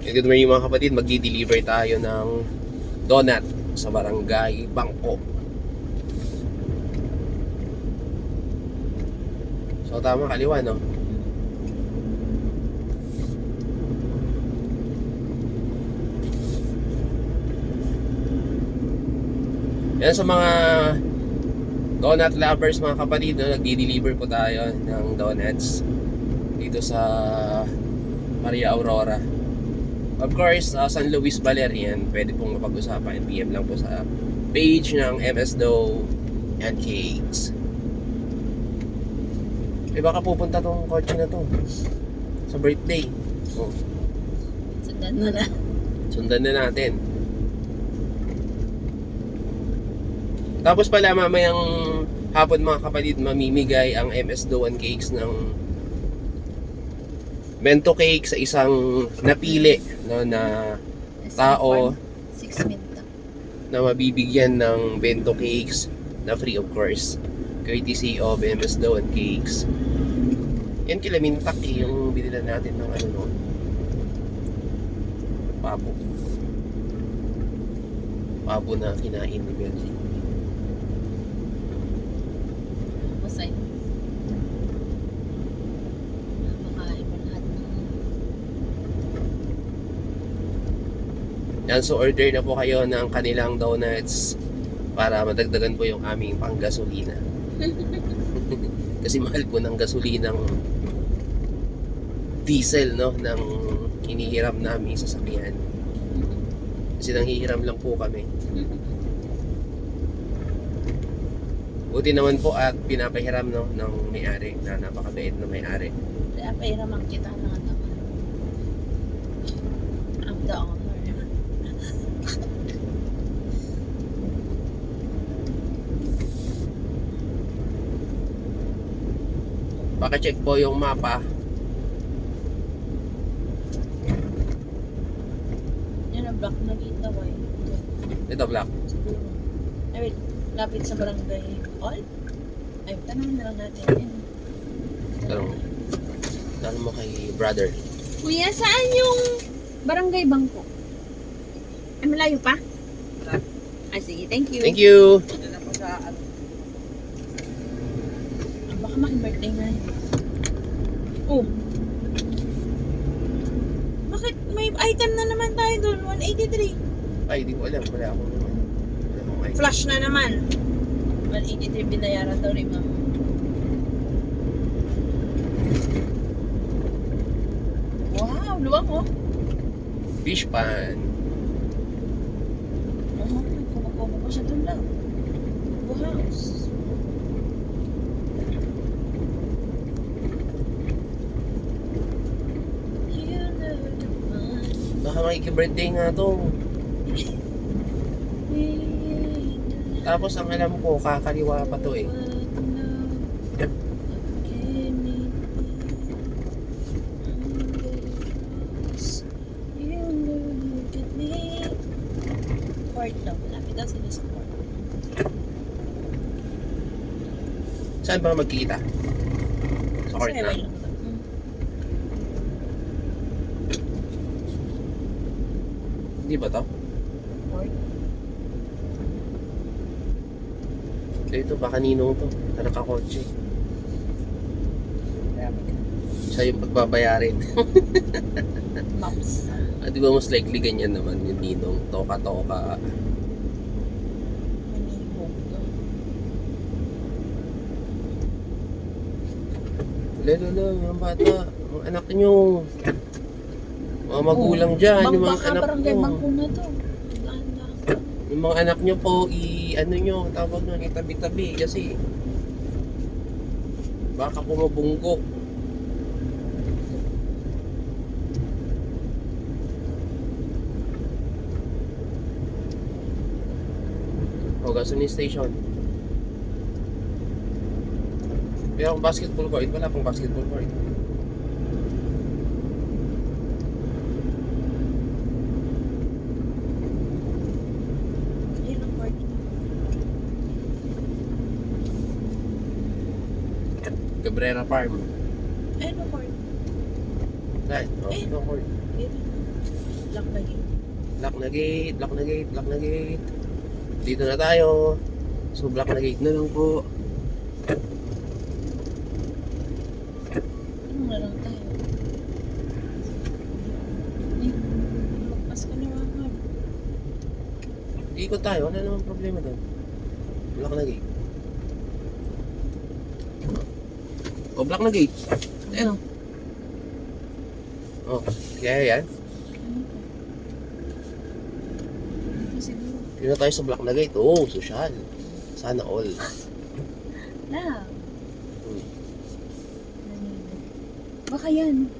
Good morning mga kapatid, magdi-deliver tayo ng donut sa barangay Bangko. So tama, kaliwa no? Yan sa mga donut lovers mga kapatid, no? Nagdi-deliver po tayo ng donuts dito sa Maria Aurora. Of course, San Luis Valerian, pwede pong mapag-usapan. PM lang po sa page ng MS Dough and Cakes. Baka pupunta tong kotse na to sa birthday. Oh. Sundan na. Sundan na natin. Tapos pala mamayang hapon mga kapatid, mamimigay ang MS Dough and Cakes ng bento cake sa isang napili, no, na tao 6 minutes. na mabibigyan ng bento cakes na free of course, courtesy of MS Dough and Cakes. Yan kila Mintak yung binilan natin ng ano, no, pabo na kinain ni Belgi. Masay. Napakain mo lahat ng... Yan, so order na po kayo ng kanilang donuts para madagdagan po yung aming panggasolina. Kasi mahal po ng gasolinang diesel, no, ng hinihiram namin sa sasakyan. Kasi nanghihiram lang po kami. Buti naman po at pinapahiram, no, ng may-ari, na napakabait na may-ari. Kaya pairaman kita ng ano. I'm the owner. Paka-check po yung mapa. Yan ang block na dito ko eh. Ito, black. Siguro. Ay wait, lapit sa barangay hall? Ay, tanong na lang natin yan. Tanong mo kay brother. Kuya, saan yung barangay Bangko? Ay, malayo pa? Ay, sige, thank you. Thank you! Baka maki-birthday na yun. Oh. Bakit may item na naman tayo doon? 183. Ay, di ko alam. Wala akong idea. Flash na naman. 183 binayaran daw rin, ma'am. Wow, luwang oh. Fish pan. Oh, may kumakuha pa siya doon lang. House. Baka makiki-birthday nga to. Tapos ang alam ko, kakaliwa pa to eh. Court daw. Lapit daw sila sa court. Saan ba magkikita? Sa court na? Hindi ba to? Court? Ito, baka ninong to. Na nakakotse. Siya yung pagbabayarin. Maps. Di ba most likely ganyan naman yung ninong. Toka-toka. Manibog. Lalo, yung bata. Ang anak nyo. Mga magulang dyan. Yung mga anak barangay nyo. Bangko na to. Dahan-dahan. Yung mga anak nyo po, ano nyo, tawag nyo, itabi-tabi. Kasi baka po mabunggo. O, gasoline station. Kaya kung basketball court, wala pong basketball court. Ayun ang court. Cabrera Farm. Ayun ang court. Saan? Oh, Eh. ito court. Dito. Lock na gate. Block na gate, block na gate, block na gate. Dito na tayo. So, block na gate na lang po. Ano na lang tayo? Magpas ka na mga. Ikot tayo, wala namang problema doon. Block na gate. O, block na gate. Ayan o. O, kaya yan. Siguro. Yun na tayo sa block na gate. Oo, social. Sana all. Na. Hmm. Baka yan.